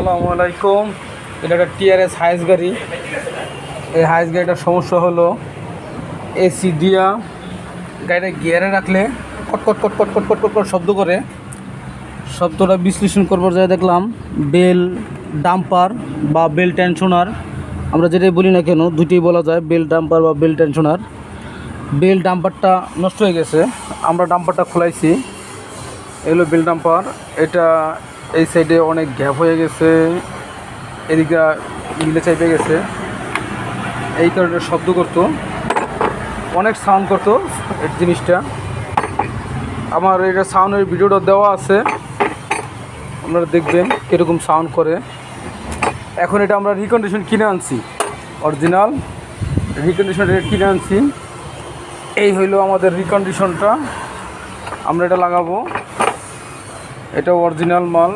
আসসালামু আলাইকুম। এটা একটা টিআরএস হাইস গাড়ি। এই হাইস গাড়িটার সমস্যা হলো এসি দিয়া গাড়িটা গিয়ারে রাখলে কটকট কটকট কটকট কটকট শব্দ করে। শব্দটা বিশ্লেষণ করবার যায় দেখলাম বেল ডাম্পার বা বেল টেনশনার, আমরা যেটাই বলি না কেন দুটোই বলা যায়, বেল ডাম্পার বা বেল টেনশনার। বেল ডাম্পারটা নষ্ট হয়ে গেছে, আমরা ডাম্পারটা খোলাইছি। এগুলো বেল ডাম্পার। এটা এই সাইডে অনেক গ্যাপ হয়ে গেছে, এদিকে মিলে চাইপে গেছে, এই কারণে শব্দ করতো, অনেক সাউন্ড করতো এই জিনিসটা। আমার এটা সাউন্ডের ভিডিওটা দেওয়া আছে, আপনারা দেখবেন কীরকম সাউন্ড করে। এখন এটা আমরা রিকন্ডিশন কিনে আনছি, অরিজিনাল রিকন্ডিশন রেট কিনে আনছি। এই হইলো আমাদের রিকন্ডিশনটা, আমরা এটা লাগাবো। এটা অরিজিনাল মাল।